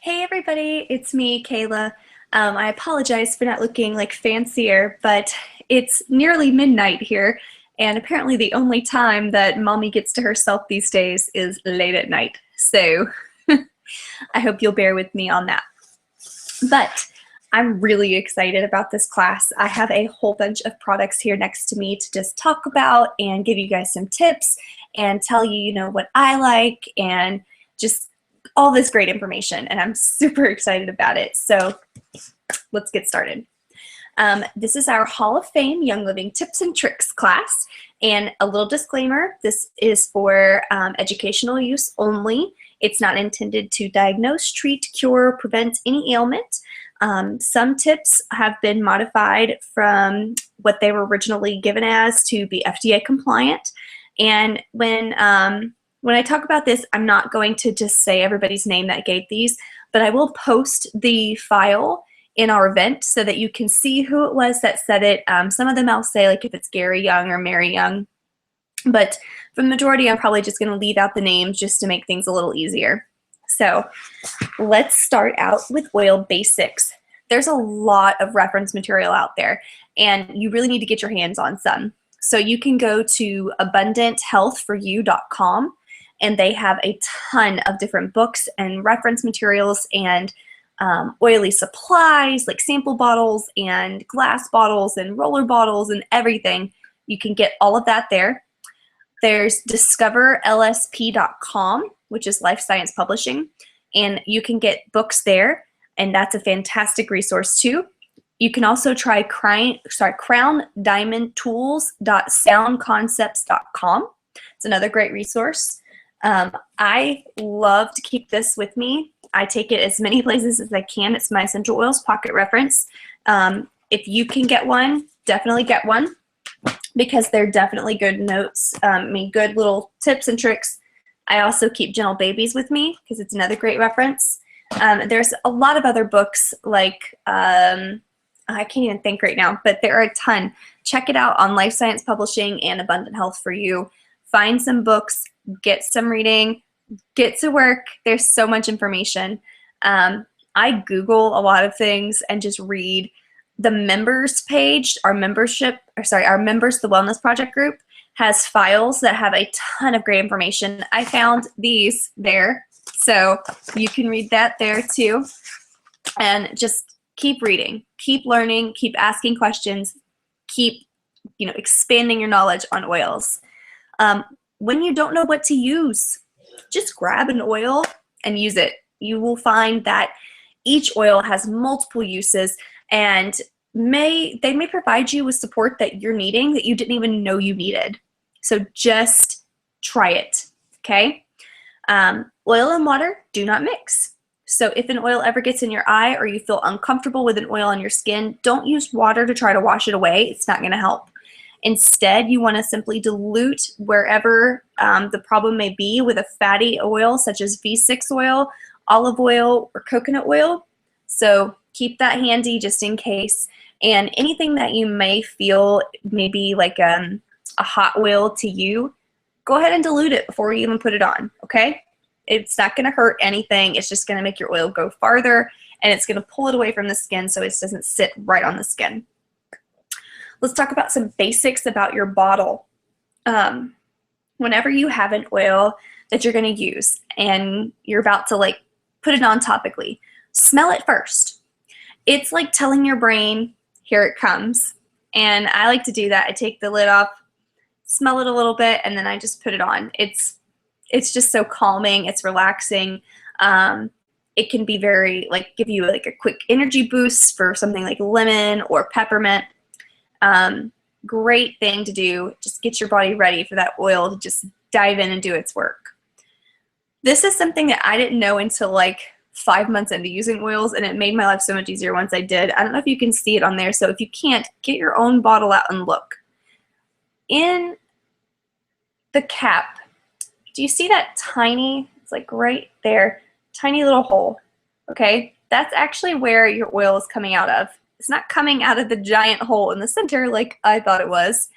Hey everybody, it's me, Kayla. I apologize for not looking like fancier, but it's nearly midnight here, and apparently the only time that mommy gets to herself these days is late at night. So I hope you'll bear with me on that. But I'm really excited about this class. I have a whole bunch of products here next to me to just talk about and give you guys some tips and tell you, what I like and just all this great information. And I'm super excited about it. So let's get started. This is our Hall of Fame Young Living Tips and Tricks class. And a little disclaimer, this is for educational use only. It's not intended to diagnose, treat, cure, prevent any ailment. Some tips have been modified from what they were originally given as to be FDA compliant. And when I talk about this, I'm not going to just say everybody's name that gave these, but I will post the file in our event so that you can see who it was that said it. Some of them I'll say, like if it's Gary Young or Mary Young, but for the majority I'm probably just going to leave out the names just to make things a little easier. So let's start out with oil basics. There's a lot of reference material out there, and you really need to get your hands on some. So you can go to abundanthealthforyou.com, and they have a ton of different books and reference materials and oily supplies like sample bottles and glass bottles and roller bottles and everything. You can get all of that there. There's discoverlsp.com, which is life science publishing, and you can get books there, and that's a fantastic resource too. You can also try crowndiamondtools.soundconcepts.com. It's another great resource. I love to keep this with me. I take it as many places as I can. It's my essential oils pocket reference. If you can get one, definitely get one, because they're definitely good notes. Good little tips and tricks. I also keep Gentle Babies with me because it's another great reference. There's a lot of other books like, I can't even think right now, but there are a ton. Check it out on Life Science Publishing and Abundant Health for You. Find some books, get some reading, get to work. There's so much information. I Google a lot of things and just read. The members page, our members, the Wellness Project group, has files that have a ton of great information. I found these there, so you can read that there too. And just keep reading, keep learning, keep asking questions, keep expanding your knowledge on oils. When you don't know what to use, just grab an oil and use it. You will find that each oil has multiple uses, and they may provide you with support that you're needing that you didn't even know you needed. So just try it, okay? Oil and water do not mix. So if an oil ever gets in your eye or you feel uncomfortable with an oil on your skin, don't use water to try to wash it away. It's not going to help. Instead, you want to simply dilute wherever the problem may be with a fatty oil such as V6 oil, olive oil, or coconut oil. So keep that handy just in case. And anything that you may feel maybe like a hot oil to you, go ahead and dilute it before you even put it on, okay? It's not going to hurt anything. It's just going to make your oil go farther, and it's going to pull it away from the skin so it doesn't sit right on the skin. Let's talk about some basics about your bottle. Whenever you have an oil that you're going to use and you're about to put it on topically, smell it first. It's like telling your brain, here it comes. And I like to do that. I take the lid off, smell it a little bit, and then I just put it on. It's just so calming. It's relaxing. It can be very give you a quick energy boost for something like lemon or peppermint. Great thing to do. Just get your body ready for that oil to just dive in and do its work. This is something that I didn't know until 5 months into using oils, and it made my life so much easier once I did. I don't know if you can see it on there, so if you can't, get your own bottle out and look. In the cap, do you see that tiny, it's right there, tiny little hole, okay? That's actually where your oil is coming out of. It's not coming out of the giant hole in the center like I thought it was.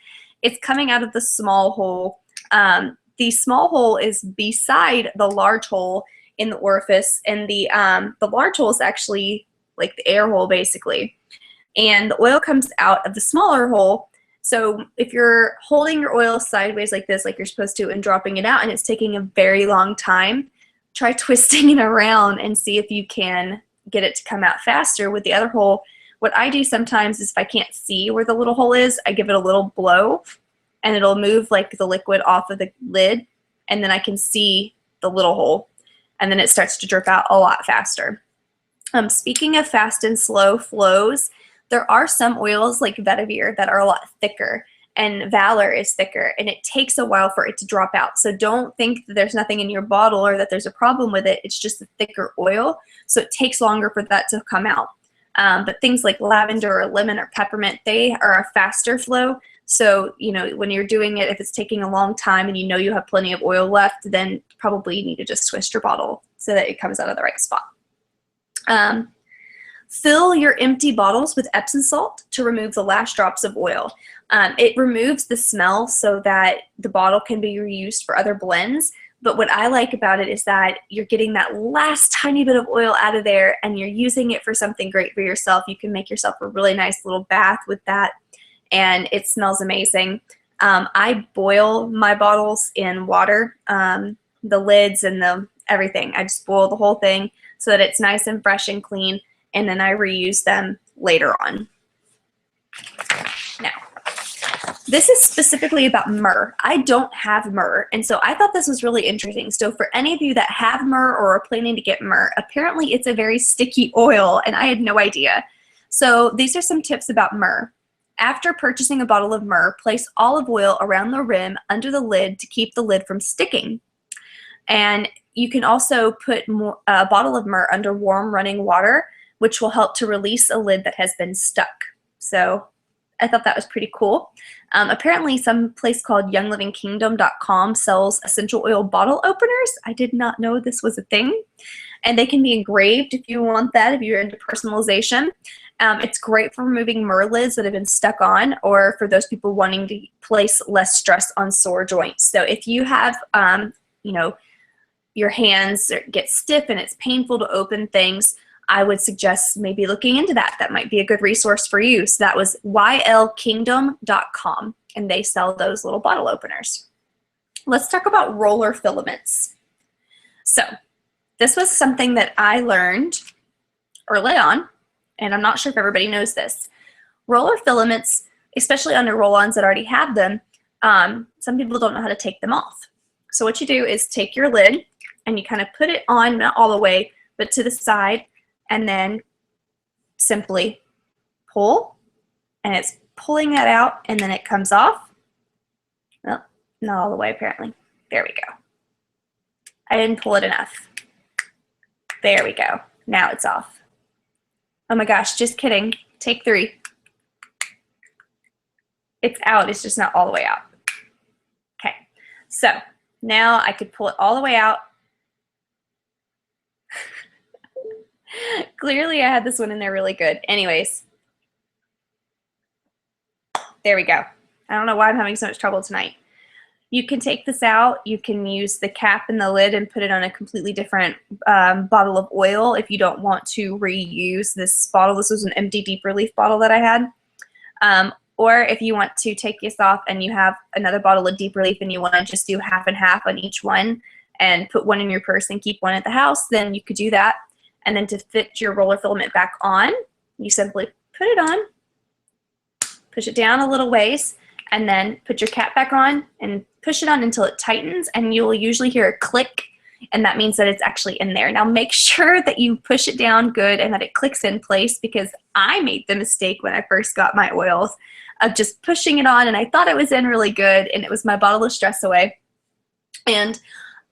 It's coming out of the small hole. The small hole is beside the large hole in the orifice, and the large hole is actually like the air hole basically. And the oil comes out of the smaller hole. So if you're holding your oil sideways like this, like you're supposed to, and dropping it out, and it's taking a very long time, try twisting it around and see if you can get it to come out faster with the other hole. What I do sometimes is if I can't see where the little hole is, I give it a little blow, and it'll move like the liquid off of the lid, and then I can see the little hole, and then it starts to drip out a lot faster. Speaking of fast and slow flows, there are some oils like Vetiver that are a lot thicker, and Valor is thicker, and it takes a while for it to drop out. So don't think that there's nothing in your bottle or that there's a problem with it. It's just a thicker oil, so it takes longer for that to come out. But things like lavender or lemon or peppermint, they are a faster flow. So, you know, when you're doing it, if it's taking a long time and you know you have plenty of oil left, then probably you need to just twist your bottle so that it comes out of the right spot. Fill your empty bottles with Epsom salt to remove the last drops of oil. It removes the smell so that the bottle can be reused for other blends. But what I like about it is that you're getting that last tiny bit of oil out of there, and you're using it for something great for yourself. You can make yourself a really nice little bath with that, and it smells amazing. I boil my bottles in water, the lids and the everything. I just boil the whole thing so that it's nice and fresh and clean, and then I reuse them later on. Now, this is specifically about myrrh. I don't have myrrh, and so I thought this was really interesting. So for any of you that have myrrh or are planning to get myrrh, apparently it's a very sticky oil, and I had no idea. So these are some tips about myrrh. After purchasing a bottle of myrrh, place olive oil around the rim under the lid to keep the lid from sticking. And you can also put a bottle of myrrh under warm running water, which will help to release a lid that has been stuck. So I thought that was pretty cool. Apparently some place called younglivingkingdom.com sells essential oil bottle openers. I did not know this was a thing. And they can be engraved if you want that, if you're into personalization. It's great for removing myrrh lids that have been stuck on, or for those people wanting to place less stress on sore joints. So if you have, you know, your hands get stiff and it's painful to open things, I would suggest maybe looking into that. That might be a good resource for you. So that was ylkingdom.com, and they sell those little bottle openers. Let's talk about roller filaments. So this was something that I learned early on, and I'm not sure if everybody knows this. Roller filaments, especially under roll-ons that already have them, some people don't know how to take them off. So what you do is take your lid and you kind of put it on, not all the way, but to the side, and then simply pull, and it's pulling that out, and then it comes off. Well, not all the way apparently. There we go. I didn't pull it enough. There we go. Now it's off. Oh my gosh, just kidding. Take 3. It's out, it's just not all the way out. Okay, so now I could pull it all the way out. Clearly I had this one in there really good. Anyways, there we go. I don't know why I'm having so much trouble tonight. You can take this out. You can use the cap and the lid and put it on a completely different bottle of oil if you don't want to reuse this bottle. This was an empty Deep Relief bottle that I had. Or if you want to take this off and you have another bottle of Deep Relief and you want to just do half and half on each one and put one in your purse and keep one at the house, then you could do that. And then to fit your roller filament back on, you simply put it on, push it down a little ways, and then put your cap back on and push it on until it tightens, and you'll usually hear a click, and that means that it's actually in there. Now make sure that you push it down good and that it clicks in place, because I made the mistake when I first got my oils of just pushing it on, and I thought it was in really good, and it was my bottle of Stress Away. And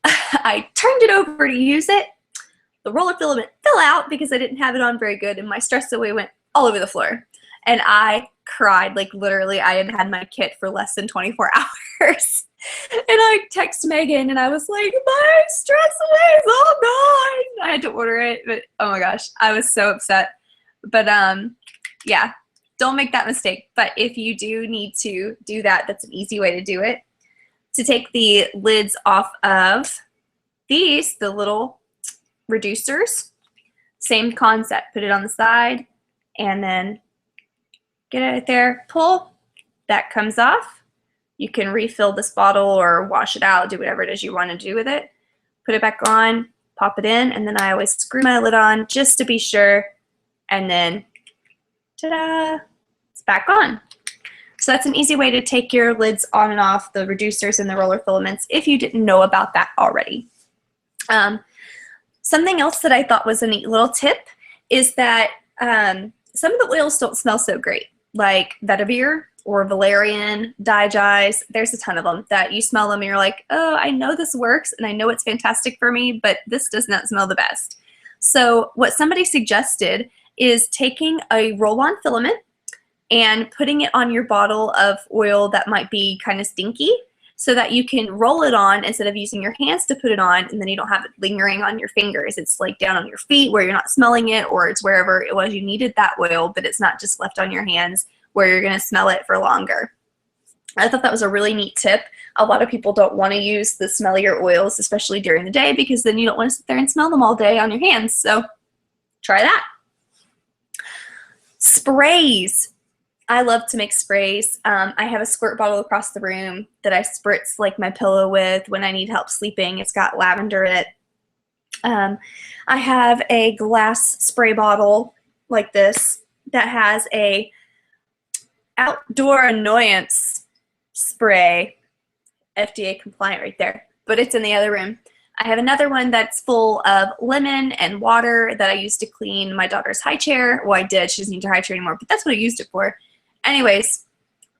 I turned it over to use it. The roller filament fell out because I didn't have it on very good, and my Stress Away went all over the floor. And I cried, like literally I had had my kit for less than 24 hours. And I texted Megan and I was like, my Stress Away is all gone. I had to order it, but oh my gosh, I was so upset. But yeah, don't make that mistake. But if you do need to do that, that's an easy way to do it. To take the lids off of these, the little reducers, same concept. Put it on the side and then get it there, pull, that comes off. You can refill this bottle or wash it out, do whatever it is you want to do with it. Put it back on, pop it in, and then I always screw my lid on just to be sure, and then ta-da, it's back on. So that's an easy way to take your lids on and off, the reducers and the roller filaments, if you didn't know about that already. Something else that I thought was a neat little tip is that some of the oils don't smell so great, like vetiver or valerian, digize. There's a ton of them that you smell them and you're like, oh, I know this works and I know it's fantastic for me, but this does not smell the best. So what somebody suggested is taking a roll-on filament and putting it on your bottle of oil that might be kind of stinky, so that you can roll it on instead of using your hands to put it on, and then you don't have it lingering on your fingers. It's like down on your feet where you're not smelling it, or it's wherever it was you needed that oil, but it's not just left on your hands where you're going to smell it for longer. I thought that was a really neat tip. A lot of people don't want to use the smellier oils, especially during the day, because then you don't want to sit there and smell them all day on your hands. So try that. Sprays. I love to make sprays. I have a squirt bottle across the room that I spritz like my pillow with when I need help sleeping. It's got lavender in it. I have a glass spray bottle like this that has a outdoor annoyance spray, FDA compliant right there, but it's in the other room. I have another one that's full of lemon and water that I used to clean my daughter's high chair. Well, I did. She doesn't need her high chair anymore, but that's what I used it for. Anyways,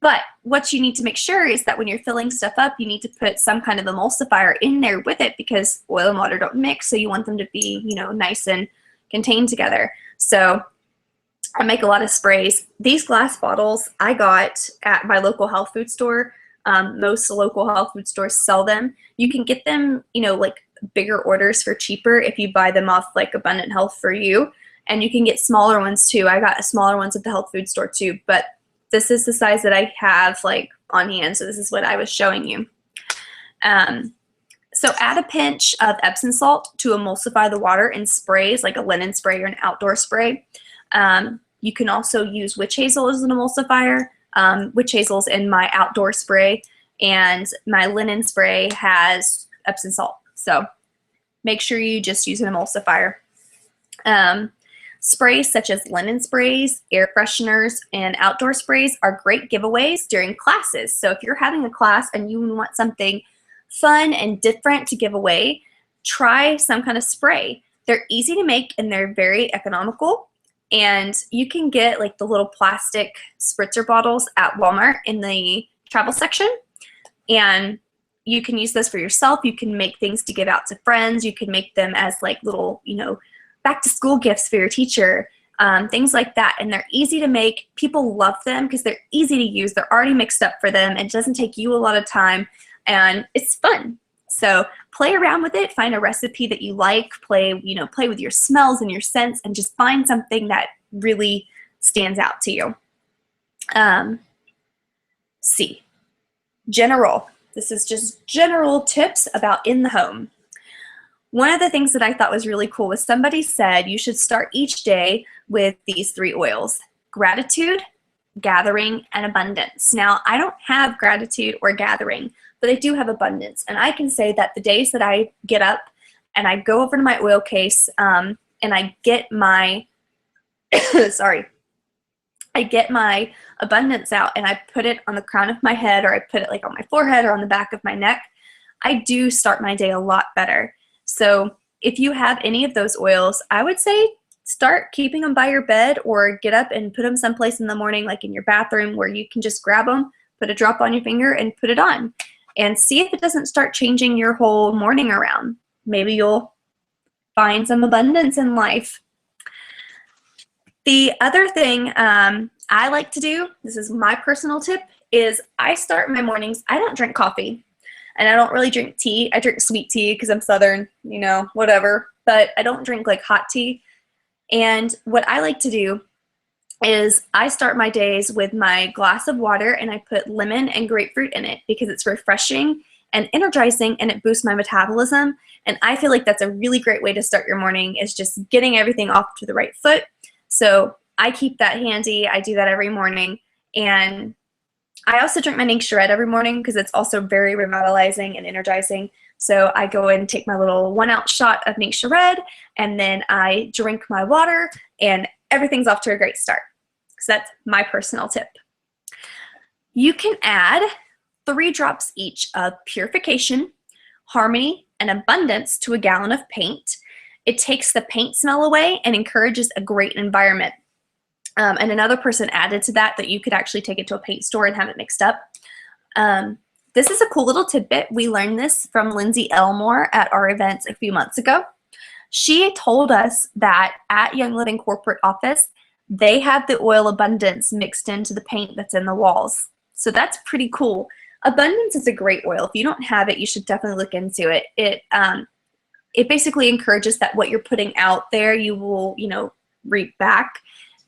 but what you need to make sure is that when you're filling stuff up, you need to put some kind of emulsifier in there with it, because oil and water don't mix, so you want them to be, you know, nice and contained together. So I make a lot of sprays. These glass bottles I got at my local health food store. Most local health food stores sell them. You can get them, you know, like bigger orders for cheaper if you buy them off like Abundant Health for You. And you can get smaller ones too. I got smaller ones at the health food store too, but this is the size that I have like on hand, so this is what I was showing you. So add a pinch of Epsom salt to emulsify the water in sprays, like a linen spray or an outdoor spray. You can also use witch hazel as an emulsifier. Witch hazel's in my outdoor spray, and my linen spray has Epsom salt. So make sure you just use an emulsifier. Sprays such as linen sprays, air fresheners, and outdoor sprays are great giveaways during classes. So if you're having a class and you want something fun and different to give away, try some kind of spray. They're easy to make and they're very economical. And you can get like the little plastic spritzer bottles at Walmart in the travel section. And you can use this for yourself. You can make things to give out to friends. You can make them as like little, you know, back to school gifts for your teacher, things like that. And they're easy to make. People love them because they're easy to use. They're already mixed up for them. It doesn't take you a lot of time, and it's fun. So play around with it. Find a recipe that you like. Play with your smells and your scents, and just find something that really stands out to you. C, general. This is just general tips about in the home. One of the things that I thought was really cool was somebody said you should start each day with these 3 oils: gratitude, gathering, and abundance. Now, I don't have gratitude or gathering, but I do have abundance. And I can say that the days that I get up and I go over to my oil case and I get my, I get my abundance out and I put it on the crown of my head, or I put it like on my forehead or on the back of my neck, I do start my day a lot better. So if you have any of those oils, I would say start keeping them by your bed, or get up and put them someplace in the morning, like in your bathroom, where you can just grab them, put a drop on your finger, and put it on. And see if it doesn't start changing your whole morning around. Maybe you'll find some abundance in life. The other thing I like to do, this is my personal tip, is I start my mornings, I don't drink coffee. And I don't really drink tea. I drink sweet tea because I'm Southern, you know, whatever. But I don't drink like hot tea. And what I like to do is I start my days with my glass of water, and I put lemon and grapefruit in it because it's refreshing and energizing, and it boosts my metabolism. And I feel like that's a really great way to start your morning, is just getting everything off to the right foot. So I keep that handy. I do that every morning. And I also drink my Ningxia Red every morning because it's also very revitalizing and energizing. So I go and take my little 1 ounce shot of Ningxia Red, and then I drink my water, and everything's off to a great start. So that's my personal tip. You can add 3 drops each of Purification, Harmony, and Abundance to a gallon of paint. It takes the paint smell away and encourages a great environment. And another person added to that you could actually take it to a paint store and have it mixed up. This is a cool little tidbit. We learned this from Lindsay Elmore at our events a few months ago. She told us that at Young Living corporate office, they have the oil Abundance mixed into the paint that's in the walls. So that's pretty cool. Abundance is a great oil. If you don't have it, you should definitely look into it. It basically encourages that what you're putting out there, you will, reap back.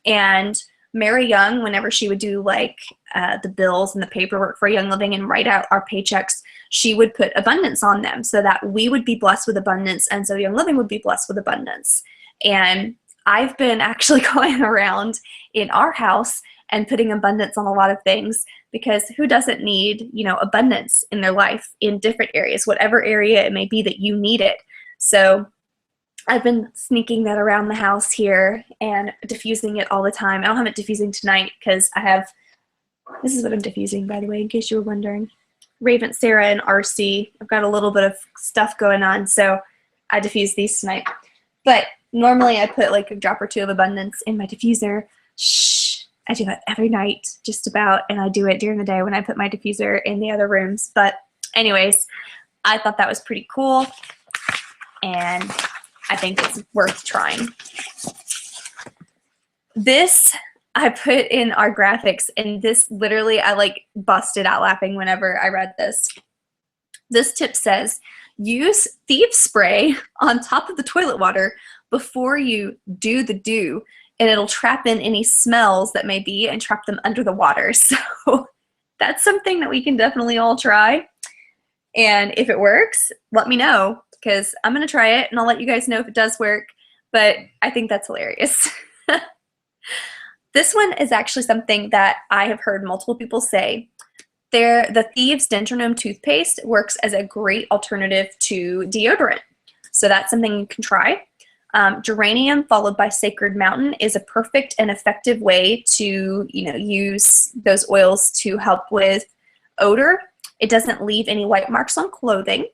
And Mary Young, whenever she would do like the bills and the paperwork for Young Living and write out our paychecks, she would put abundance on them so that we would be blessed with abundance, and so Young Living would be blessed with abundance. And I've been actually going around in our house and putting abundance on a lot of things, because who doesn't need, abundance in their life in different areas, whatever area it may be that you need it. So I've been sneaking that around the house here and diffusing it all the time. I don't have it diffusing tonight because this is what I'm diffusing, by the way, in case you were wondering. Raven, Sarah, and RC. I've got a little bit of stuff going on, so I diffuse these tonight. But normally I put like a drop or 2 of Abundance in my diffuser. Shh, I do that every night, just about, and I do it during the day when I put my diffuser in the other rooms. But anyways, I thought that was pretty cool, and I think it's worth trying. This I put in our graphics, and this literally, I like busted out laughing whenever I read this. This tip says, use thieves spray on top of the toilet water before you do the do, and it'll trap in any smells that may be and trap them under the water. So that's something that we can definitely all try. And if it works, let me know, because I'm going to try it and I'll let you guys know if it does work. But I think that's hilarious. This one is actually something that I have heard multiple people say. The Thieves Dentronome toothpaste works as a great alternative to deodorant. So that's something you can try. Geranium followed by Sacred Mountain is a perfect and effective way to use those oils to help with odor. It doesn't leave any white marks on clothing.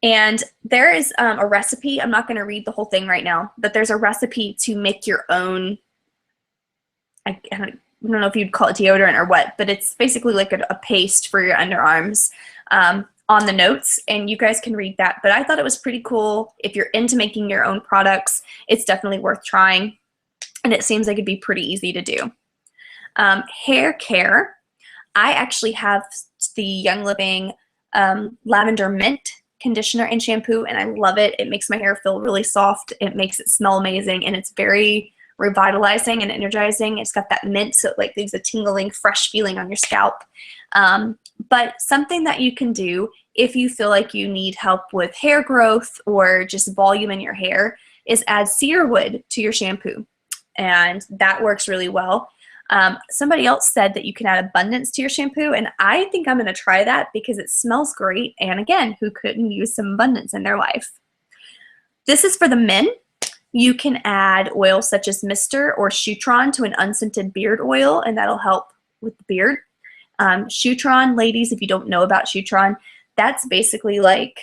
And there is a recipe. I'm not going to read the whole thing right now, but there's a recipe to make your own, I don't know if you'd call it deodorant or what, but it's basically like a paste for your underarms on the notes, and you guys can read that. But I thought it was pretty cool. If you're into making your own products, it's definitely worth trying, and it seems like it'd be pretty easy to do. Hair care. I actually have the Young Living Lavender Mint conditioner and shampoo, and I love it. It makes my hair feel really soft. It makes it smell amazing, and it's very revitalizing and energizing. It's got that mint, so it like leaves a tingling, fresh feeling on your scalp. But something that you can do if you feel like you need help with hair growth or just volume in your hair is add cedarwood to your shampoo, and that works really well. Somebody else said that you can add abundance to your shampoo, and I think I'm going to try that because it smells great, and again, who couldn't use some abundance in their life? This is for the men. You can add oils such as Mister or Shutron to an unscented beard oil, and that'll help with the beard. Shutron, ladies, if you don't know about Shutron, that's basically like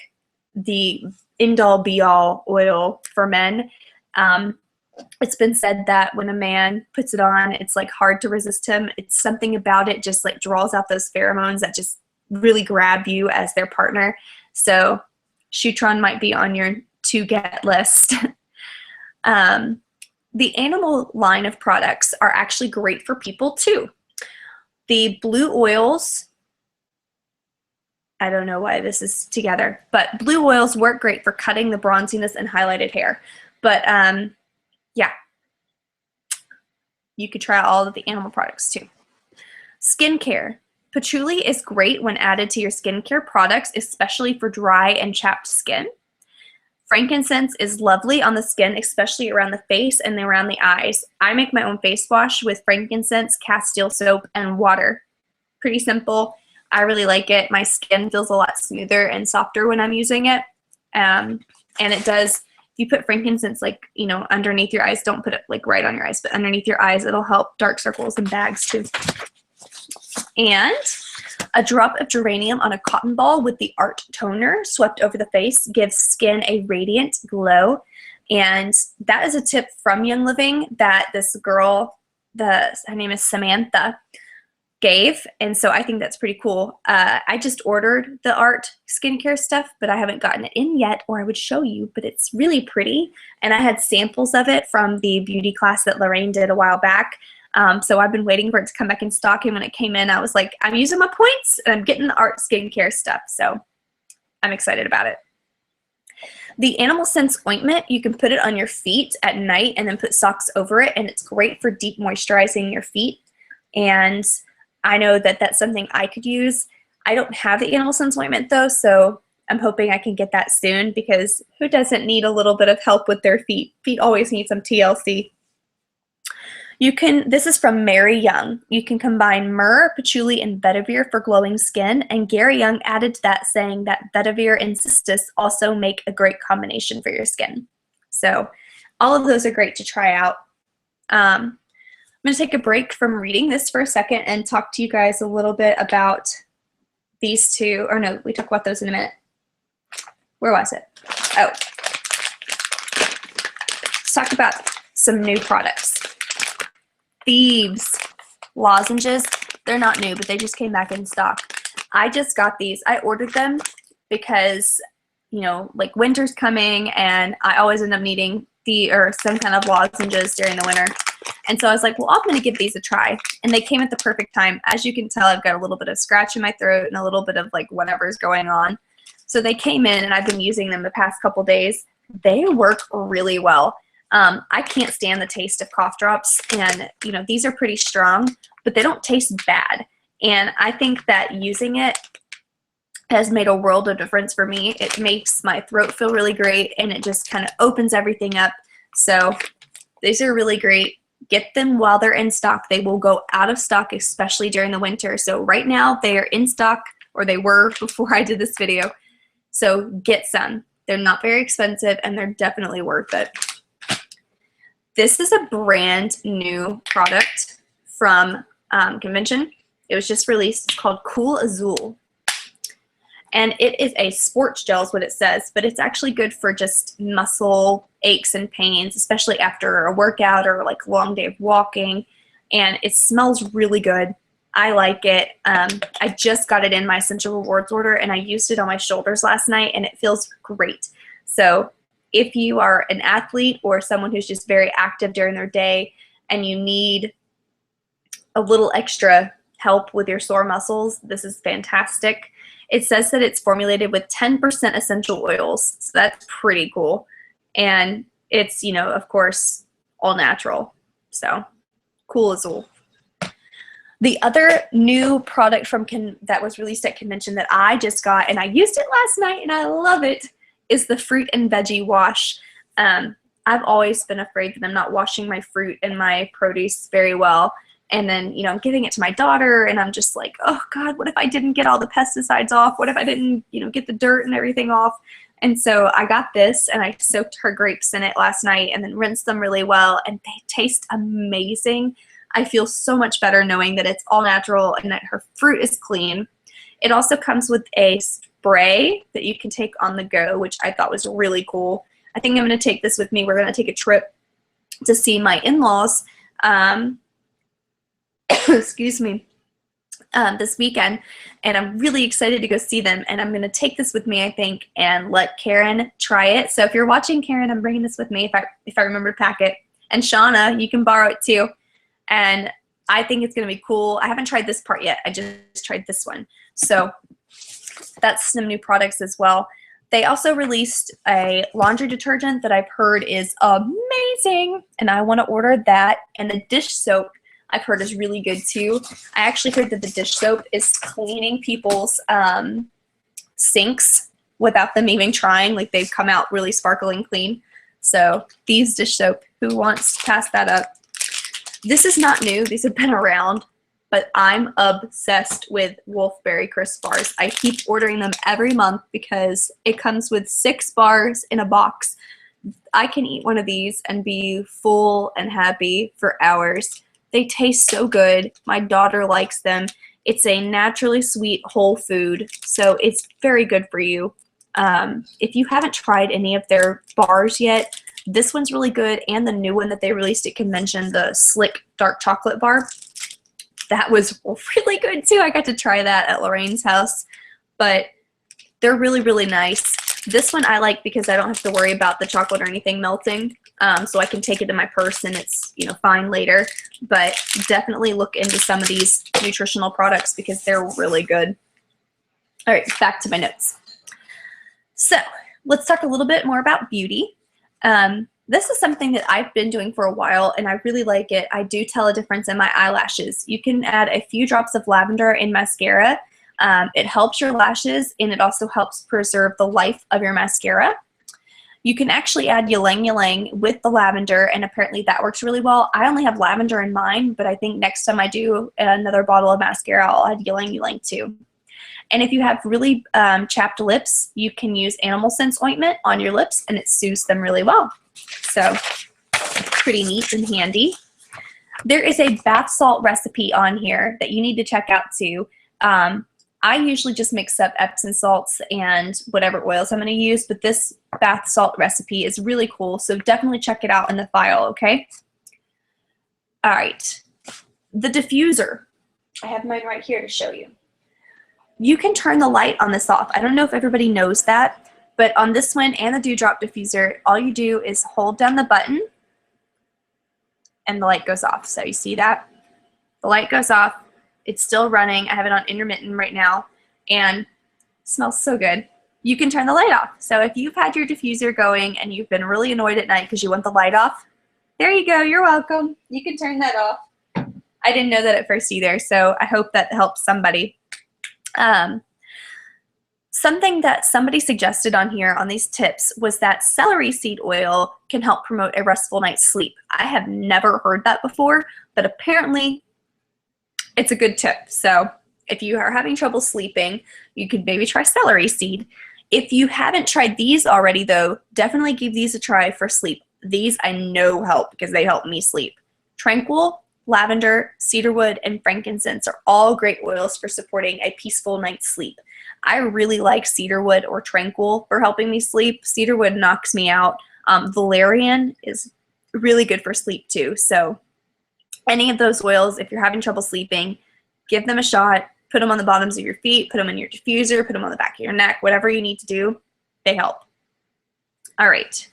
the end-all be-all oil for men. It's been said that when a man puts it on, it's like hard to resist him. It's something about it just like draws out those pheromones that just really grab you as their partner. So Shutron might be on your to-get list. The animal line of products are actually great for people too. The blue oils, I don't know why this is together, but blue oils work great for cutting the bronziness and highlighted hair. But yeah, you could try all of the animal products too. Skincare. Patchouli is great when added to your skincare products, especially for dry and chapped skin. Frankincense is lovely on the skin, especially around the face and around the eyes. I make my own face wash with frankincense, castile soap, and water. Pretty simple. I really like it. My skin feels a lot smoother and softer when I'm using it. And it does, if you put frankincense like, you know, underneath your eyes, don't put it like right on your eyes, but underneath your eyes, it'll help dark circles and bags too. And a drop of geranium on a cotton ball with the Art Toner swept over the face gives skin a radiant glow. And that is a tip from Young Living that this girl, her name is Samantha, gave. And so I think that's pretty cool. I just ordered the Art skincare stuff, but I haven't gotten it in yet, or I would show you, but it's really pretty. And I had samples of it from the beauty class that Lorraine did a while back. So I've been waiting for it to come back in stock, and when it came in, I was like, I'm using my points, and I'm getting the Art skincare stuff, so I'm excited about it. The Animal Sense ointment, you can put it on your feet at night and then put socks over it, and it's great for deep moisturizing your feet, and I know that that's something I could use. I don't have the Animal Sense ointment, though, so I'm hoping I can get that soon, because who doesn't need a little bit of help with their feet? Feet always need some TLC. This is from Mary Young. You can combine myrrh, patchouli, and vetiver for glowing skin. And Gary Young added to that, saying that vetiver and cistus also make a great combination for your skin. So all of those are great to try out. I'm going to take a break from reading this for a second and talk to you guys a little bit about these two. Or no, we talk about those in a minute. Where was it? Oh. Let's talk about some new products. Thieves lozenges. They're not new, but they just came back in stock. I just got these. I ordered them because, you know, like winter's coming, and I always end up needing some kind of lozenges during the winter. And so I was like, well, I'm going to give these a try. And they came at the perfect time. As you can tell, I've got a little bit of scratch in my throat and a little bit of like whatever's going on. So they came in, and I've been using them the past couple days. They work really well. I can't stand the taste of cough drops, and you know, these are pretty strong, but they don't taste bad. And I think that using it has made a world of difference for me. It makes my throat feel really great, and it just kind of opens everything up. So these are really great. Get them while they're in stock. They will go out of stock, especially during the winter. So right now they are in stock, or they were before I did this video. So get some. They're not very expensive, and they're definitely worth it. This is a brand new product from Convention. It was just released. It's called Cool Azul. And it is a sports gel is what it says, but it's actually good for just muscle aches and pains, especially after a workout or like a long day of walking. And it smells really good. I like it. I just got it in my Essential Rewards order, and I used it on my shoulders last night, and it feels great. So if you are an athlete or someone who's just very active during their day and you need a little extra help with your sore muscles, this is fantastic. It says that it's formulated with 10% essential oils, so that's pretty cool. And it's, you know, of course, all natural. So, Cool Azul. The other new product from that was released at Convention that I just got, and I used it last night, and I love it, is the Fruit and Veggie Wash. I've always been afraid that I'm not washing my fruit and my produce very well. And then, you know, I'm giving it to my daughter, and I'm just like, oh God, what if I didn't get all the pesticides off? What if I didn't, you know, get the dirt and everything off? And so I got this, and I soaked her grapes in it last night and then rinsed them really well, and they taste amazing. I feel so much better knowing that it's all natural and that her fruit is clean. It also comes with a spray that you can take on the go, which I thought was really cool. I think I'm going to take this with me. We're going to take a trip to see my in-laws, excuse me, this weekend, and I'm really excited to go see them, and I'm going to take this with me, I think, and let Karen try it. So if you're watching, Karen, I'm bringing this with me if I remember to pack it. And Shauna, you can borrow it too. And I think it's going to be cool. I haven't tried this part yet. I just tried this one. So that's some new products as well. They also released a laundry detergent that I've heard is amazing, and I want to order that, and a dish soap I've heard is really good too. I actually heard that the dish soap is cleaning people's sinks without them even trying. Like, they've come out really sparkling clean. So these dish soap, who wants to pass that up? This is not new. These have been around, but I'm obsessed with Wolfberry Crisp bars. I keep ordering them every month because it comes with 6 bars in a box. I can eat one of these and be full and happy for hours. They taste so good. My daughter likes them. It's a naturally sweet whole food, so it's very good for you. If you haven't tried any of their bars yet, this one's really good, and the new one that they released at convention, the Slick Dark Chocolate Bar, that was really good too. I got to try that at Lorraine's house, but they're really, really nice. This one I like because I don't have to worry about the chocolate or anything melting, so I can take it in my purse and it's, you know, fine later. But definitely look into some of these nutritional products because they're really good. All right, back to my notes. So let's talk a little bit more about beauty. This is something that I've been doing for a while and I really like it. I do tell a difference in my eyelashes. You can add a few drops of lavender in mascara. It helps your lashes and it also helps preserve the life of your mascara. You can actually add ylang ylang with the lavender, and apparently that works really well. I only have lavender in mine, but I think next time I do another bottle of mascara, I'll add ylang ylang too. And if you have really chapped lips, you can use Animal Sense ointment on your lips and it soothes them really well. So pretty neat and handy. There is a bath salt recipe on here that you need to check out too. I usually just mix up Epsom salts and whatever oils I'm going to use, but this bath salt recipe is really cool, so definitely check it out in the file, okay? All right, the diffuser. I have mine right here to show you. You can turn the light on this off. I don't know if everybody knows that, but on this one and the Dewdrop diffuser, all you do is hold down the button and the light goes off. So you see that? The light goes off. It's still running. I have it on intermittent right now, and it smells so good. You can turn the light off. So if you've had your diffuser going and you've been really annoyed at night because you want the light off, there you go. You're welcome. You can turn that off. I didn't know that at first either, so I hope that helps somebody. Something that somebody suggested on here on these tips was that celery seed oil can help promote a restful night's sleep. I have never heard that before, but apparently it's a good tip. So if you are having trouble sleeping, you could maybe try celery seed. If you haven't tried these already though, definitely give these a try for sleep. These I know help because they help me sleep. Tranquil, lavender, cedarwood, and frankincense are all great oils for supporting a peaceful night's sleep. I really like cedarwood or tranquil for helping me sleep. Cedarwood knocks me out. Valerian is really good for sleep too. So any of those oils, if you're having trouble sleeping, give them a shot. Put them on the bottoms of your feet, put them in your diffuser, put them on the back of your neck, whatever you need to do, they help. All right.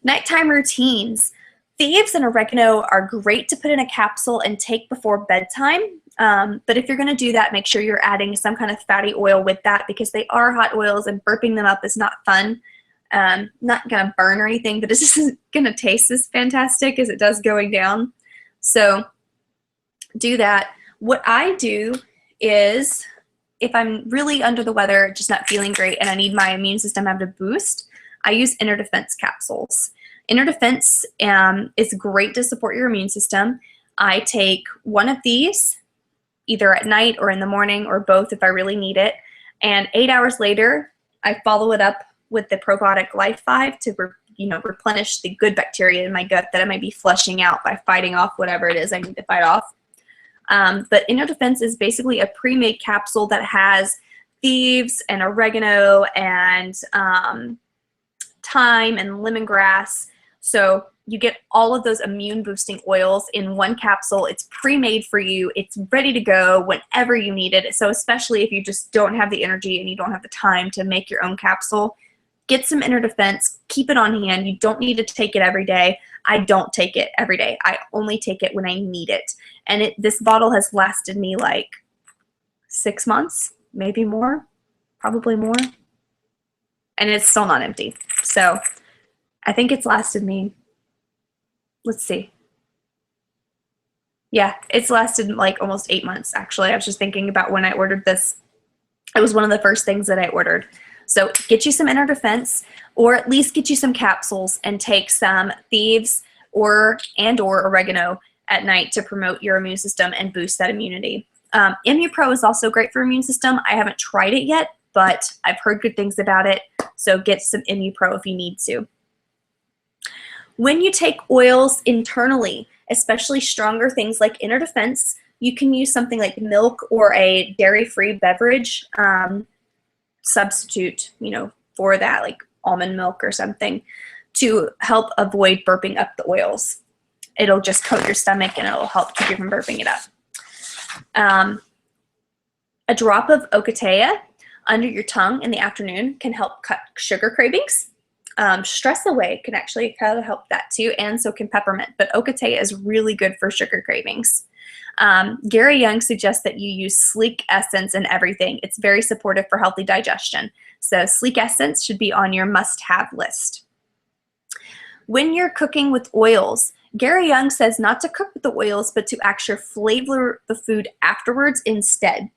Nighttime routines. Thieves and oregano are great to put in a capsule and take before bedtime. But if you're going to do that, make sure you're adding some kind of fatty oil with that because they are hot oils and burping them up is not fun. Not going to burn or anything, but it's just going to taste as fantastic as it does going down. So do that. What I do is if I'm really under the weather, just not feeling great, and I need my immune system to have a boost, I use Inner Defense capsules. Inner Defense is great to support your immune system. I take one of these either at night or in the morning or both if I really need it. And 8 hours later, I follow it up with the probiotic Life 5 to replenish the good bacteria in my gut that I might be flushing out by fighting off whatever it is I need to fight off. But Inner Defense is basically a pre-made capsule that has thieves and oregano and thyme and lemongrass. So you get all of those immune boosting oils in one capsule. It's pre-made for you. It's ready to go whenever you need it. So especially if you just don't have the energy and you don't have the time to make your own capsule, get some Inner Defense, keep it on hand. You don't need to take it every day. I don't take it every day. I only take it when I need it. And this bottle has lasted me like 6 months, maybe more, probably more. And it's still not empty. So I think it's lasted me, let's see, Yeah, it's lasted like almost 8 months, actually. I was just thinking about when I ordered this. It was one of the first things that I ordered. So get you some Inner Defense, or at least get you some capsules and take some Thieves or oregano at night to promote your immune system and boost that immunity. ImmuPro is also great for immune system. I haven't tried it yet, but I've heard good things about it. So get some ImmuPro if you need to. When you take oils internally, especially stronger things like Inner Defense, you can use something like milk or a dairy-free beverage substitute, for that, like almond milk or something, to help avoid burping up the oils. It'll just coat your stomach and it'll help keep you from burping it up. A drop of Ocotea under your tongue in the afternoon can help cut sugar cravings. Stress away can actually kind of help that too, and so can peppermint. But Ocotea is really good for sugar cravings. Gary Young suggests that you use Sleek Essence in everything. It's very supportive for healthy digestion. So Sleek Essence should be on your must-have list. When you're cooking with oils, Gary Young says not to cook with the oils, but to actually flavor the food afterwards instead.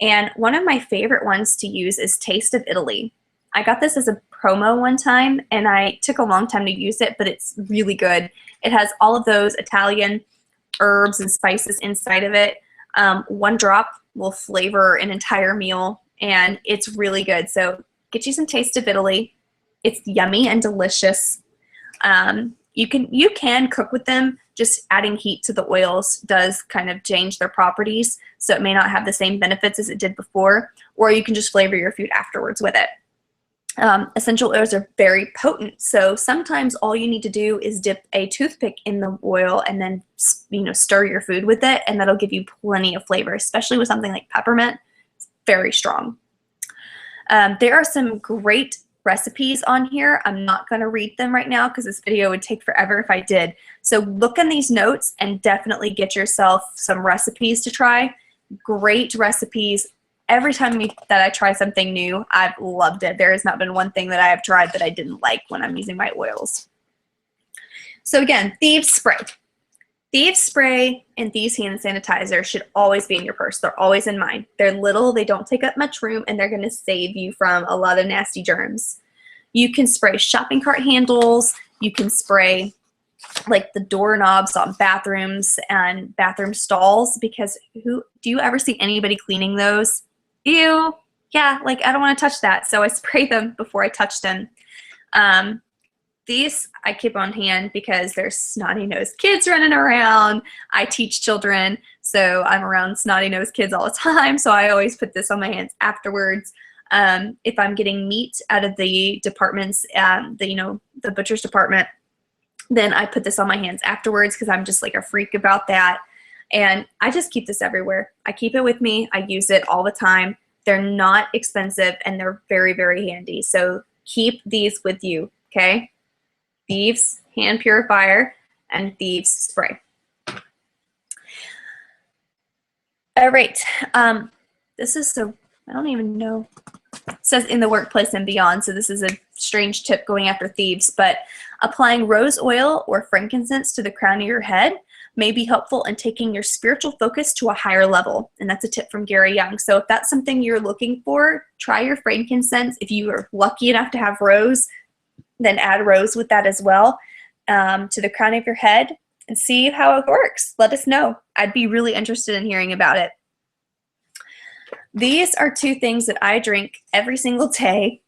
And one of my favorite ones to use is Taste of Italy. I got this as a promo one time, and I took a long time to use it, but it's really good. It has all of those Italian herbs and spices inside of it. One drop will flavor an entire meal, and it's really good. So get you some Taste of Italy. It's yummy and delicious. You can cook with them. Just adding heat to the oils does kind of change their properties, so it may not have the same benefits as it did before, or you can just flavor your food afterwards with it. Essential oils are very potent, so sometimes all you need to do is dip a toothpick in the oil and then stir your food with it, and that'll give you plenty of flavor, especially with something like peppermint. It's very strong. There are some great recipes on here. I'm not going to read them right now because this video would take forever if I did. So look in these notes and definitely get yourself some recipes to try. Great recipes. Every time that I try something new, I've loved it. There has not been one thing that I have tried that I didn't like when I'm using my oils. So again, Thieves Spray. Thieves Spray and Thieves Hand Sanitizer should always be in your purse. They're always in mine. They're little, they don't take up much room, and they're going to save you from a lot of nasty germs. You can spray shopping cart handles. You can spray like the doorknobs on bathrooms and bathroom stalls, because do you ever see anybody cleaning those? Ew. Yeah, like I don't want to touch that, so I spray them before I touch them. These I keep on hand because there's snotty-nosed kids running around. I teach children, so I'm around snotty-nosed kids all the time, so I always put this on my hands afterwards. If I'm getting meat out of the departments, the butcher's department, then I put this on my hands afterwards because I'm just like a freak about that. And I just keep this everywhere. I keep it with me. I use it all the time. They're not expensive, and they're very, very handy. So keep these with you, okay? Thieves Hand Purifier and Thieves Spray. All right. This is so, I don't even know. It says in the workplace and beyond, so this is a strange tip going after thieves, but applying rose oil or frankincense to the crown of your head may be helpful in taking your spiritual focus to a higher level. And that's a tip from Gary Young. So if that's something you're looking for, try your frankincense. If you are lucky enough to have rose, then add rose with that as well to the crown of your head and see how it works. Let us know. I'd be really interested in hearing about it. These are two things that I drink every single day,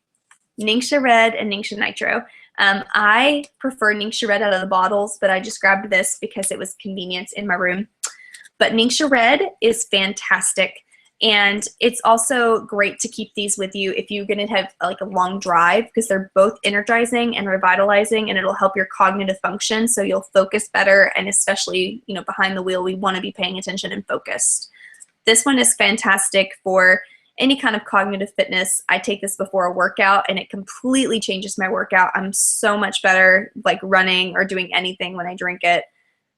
Ningxia Red and Ningxia Nitro. I prefer Ningxia Red out of the bottles, but I just grabbed this because it was convenient in my room. But Ningxia Red is fantastic, and it's also great to keep these with you if you're going to have like a long drive, because they're both energizing and revitalizing, and it'll help your cognitive function, so you'll focus better. And especially, behind the wheel, we want to be paying attention and focused. This one is fantastic for any kind of cognitive fitness. I take this before a workout, and it completely changes my workout. I'm so much better like running or doing anything when I drink it.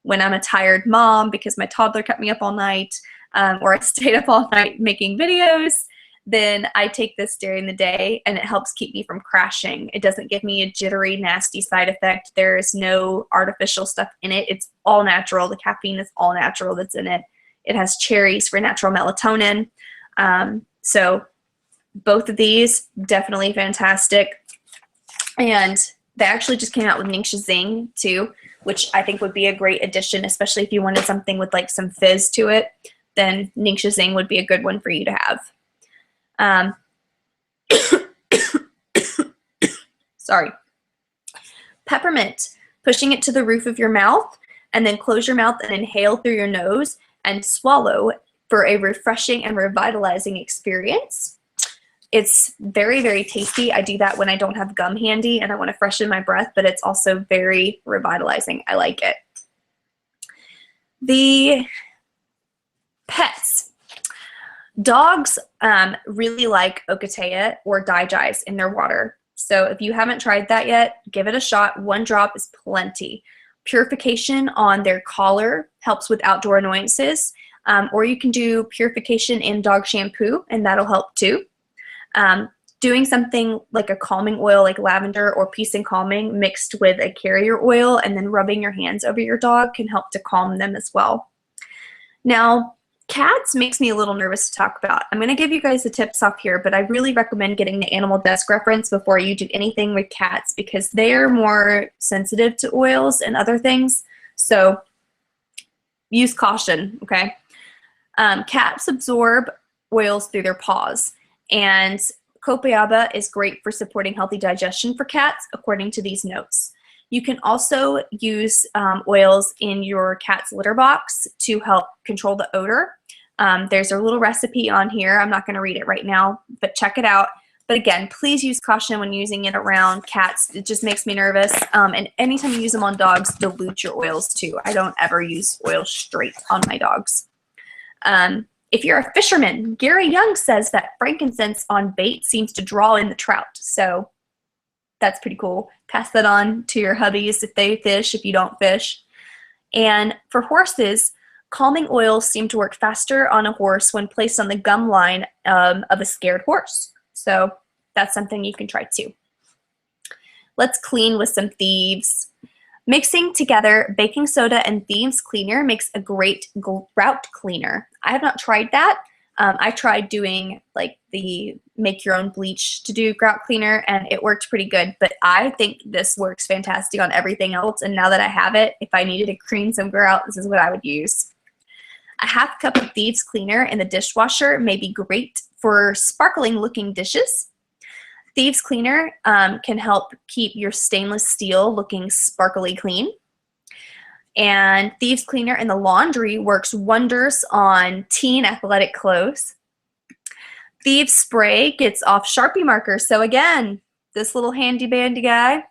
When I'm a tired mom because my toddler kept me up all night, or I stayed up all night making videos, then I take this during the day, and it helps keep me from crashing. It doesn't give me a jittery, nasty side effect. There is no artificial stuff in it. It's all natural. The caffeine is all natural that's in it. It has cherries for natural melatonin. So both of these, definitely fantastic. And they actually just came out with Ningxia Zing too, which I think would be a great addition, especially if you wanted something with like some fizz to it, then Ningxia Zing would be a good one for you to have. Sorry. Peppermint, pushing it to the roof of your mouth and then close your mouth and inhale through your nose and swallow for a refreshing and revitalizing experience. It's very, very tasty. I do that when I don't have gum handy and I want to freshen my breath, but it's also very revitalizing. I like it. The pets. Dogs really like Ocotea or Digize in their water. So if you haven't tried that yet, give it a shot. 1 drop is plenty. Purification on their collar helps with outdoor annoyances. Or you can do purification in dog shampoo, and that'll help too. Doing something like a calming oil like lavender or peace and calming mixed with a carrier oil and then rubbing your hands over your dog can help to calm them as well. Now, cats makes me a little nervous to talk about. I'm going to give you guys the tips off here, but I really recommend getting the Animal Desk reference before you do anything with cats because they are more sensitive to oils and other things. So use caution, okay? Cats absorb oils through their paws, and copiaba is great for supporting healthy digestion for cats, according to these notes. You can also use oils in your cat's litter box to help control the odor. There's a little recipe on here. I'm not going to read it right now, but check it out. But again, please use caution when using it around cats. It just makes me nervous. And anytime you use them on dogs, dilute your oils too. I don't ever use oil straight on my dogs. If you're a fisherman, Gary Young says that frankincense on bait seems to draw in the trout. So that's pretty cool. Pass that on to your hubbies if they fish, if you don't fish. And for horses, calming oils seem to work faster on a horse when placed on the gum line of a scared horse. So that's something you can try too. Let's clean with some Thieves. Mixing together baking soda and Thieves cleaner makes a great grout cleaner. I have not tried that. I tried doing like the make your own bleach to do grout cleaner and it worked pretty good, but I think this works fantastic on everything else. And now that I have it, if I needed to clean some grout, this is what I would use. A half cup of Thieves cleaner in the dishwasher may be great for sparkling looking dishes. Thieves cleaner can help keep your stainless steel looking sparkly clean. And Thieves cleaner in the laundry works wonders on teen athletic clothes. Thieves spray gets off Sharpie markers. So again, this little handy bandy guy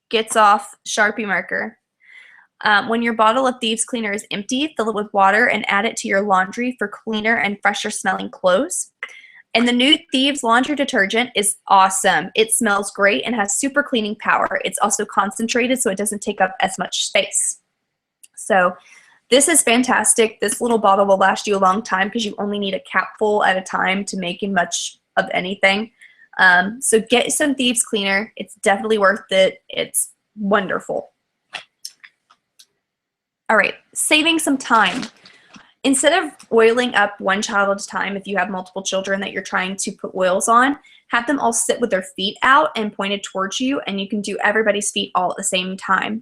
gets off Sharpie marker. When your bottle of Thieves cleaner is empty, fill it with water and add it to your laundry for cleaner and fresher smelling clothes. And the new Thieves laundry detergent is awesome. It smells great and has super cleaning power. It's also concentrated so it doesn't take up as much space. So this is fantastic. This little bottle will last you a long time because you only need a capful at a time to make much of anything. So get some Thieves cleaner. It's definitely worth it. It's wonderful. All right, saving some time. Instead of oiling up one child at a time, if you have multiple children that you're trying to put oils on, have them all sit with their feet out and pointed towards you, and you can do everybody's feet all at the same time.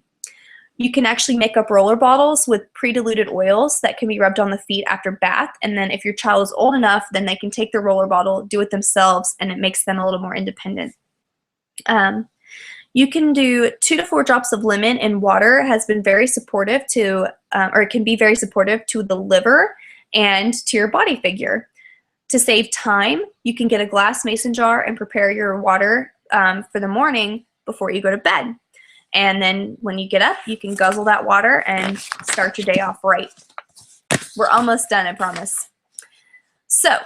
You can actually make up roller bottles with pre-diluted oils that can be rubbed on the feet after bath, and then if your child is old enough, then they can take the roller bottle, do it themselves, and it makes them a little more independent. You can do 2 to 4 drops of lemon in water. Has been very supportive to, or it can be very supportive to the liver and to your body figure. To save time, you can get a glass mason jar and prepare your water for the morning before you go to bed. And then when you get up, you can guzzle that water and start your day off right. We're almost done, I promise. So,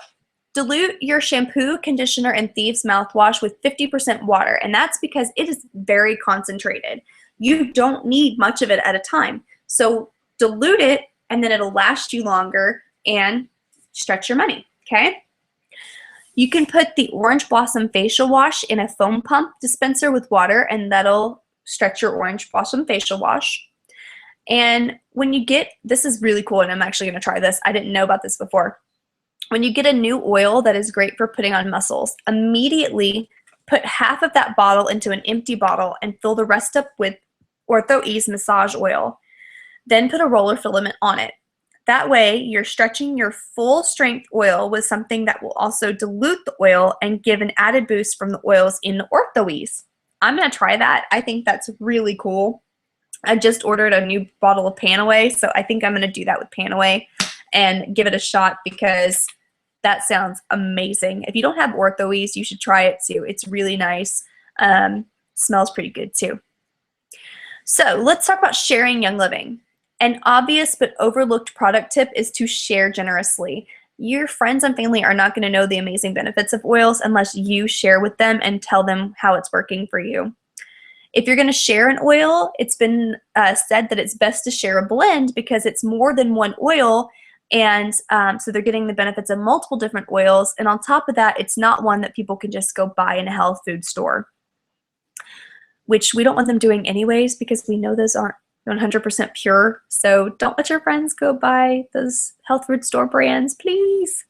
dilute your shampoo, conditioner, and Thieves mouthwash with 50% water, and that's because it is very concentrated. You don't need much of it at a time. So dilute it, and then it'll last you longer and stretch your money, okay? You can put the Orange Blossom facial wash in a foam pump dispenser with water, and that'll stretch your Orange Blossom facial wash. And when you get, this is really cool, and I'm actually going to try this. I didn't know about this before. When you get a new oil that is great for putting on muscles, immediately put half of that bottle into an empty bottle and fill the rest up with Ortho-Ease massage oil. Then put a roller filament on it. That way, you're stretching your full strength oil with something that will also dilute the oil and give an added boost from the oils in the Ortho-Ease. I'm going to try that. I think that's really cool. I just ordered a new bottle of Panaway, so I think I'm going to do that with Panaway and give it a shot because that sounds amazing. If you don't have Ortho-Ease, you should try it too. It's really nice. Smells pretty good too. So let's talk about sharing Young Living. An obvious but overlooked product tip is to share generously. Your friends and family are not going to know the amazing benefits of oils unless you share with them and tell them how it's working for you. If you're going to share an oil, it's been said that it's best to share a blend because it's more than one oil, and so they're getting the benefits of multiple different oils, and on top of that, it's not one that people can just go buy in a health food store, which we don't want them doing anyways because we know those aren't 100% pure. So don't let your friends go buy those health food store brands, please.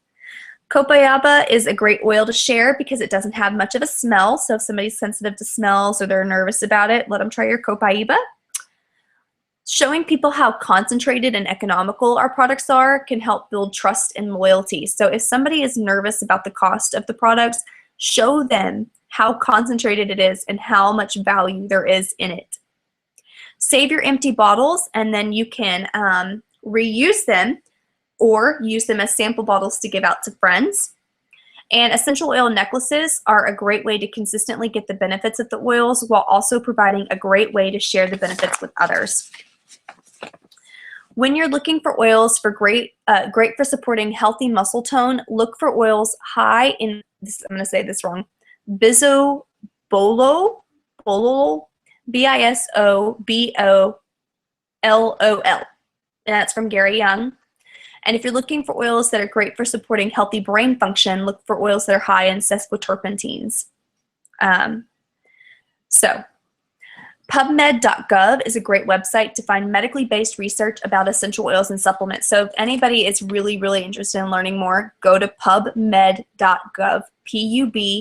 Copaiba is a great oil to share because it doesn't have much of a smell. So if somebody's sensitive to smells or they're nervous about it, let them try your Copaiba. Showing people how concentrated and economical our products are can help build trust and loyalty. So if somebody is nervous about the cost of the products, show them how concentrated it is and how much value there is in it. Save your empty bottles and then you can reuse them or use them as sample bottles to give out to friends. And essential oil necklaces are a great way to consistently get the benefits of the oils while also providing a great way to share the benefits with others. When you're looking for oils for great for supporting healthy muscle tone, look for oils high in, I'm going to say this wrong, bisobolol, bisobolol, and that's from Gary Young. And if you're looking for oils that are great for supporting healthy brain function, look for oils that are high in sesquiterpenes. So PubMed.gov is a great website to find medically based research about essential oils and supplements. So if anybody is really, really interested in learning more, go to PubMed.gov, PubMed.gov.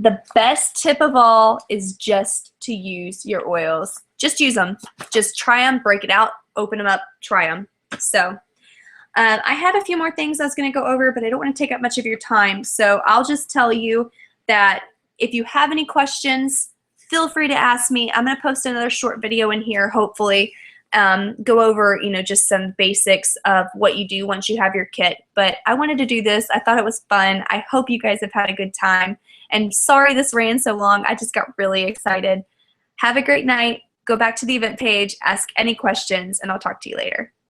The best tip of all is just to use your oils. Just use them. Just try them, break it out, open them up, try them. So I had a few more things I was going to go over, but I don't want to take up much of your time. So I'll just tell you that if you have any questions, feel free to ask me. I'm going to post another short video in here, hopefully, go over, just some basics of what you do once you have your kit. But I wanted to do this. I thought it was fun. I hope you guys have had a good time. And sorry this ran so long. I just got really excited. Have a great night. Go back to the event page, ask any questions, and I'll talk to you later.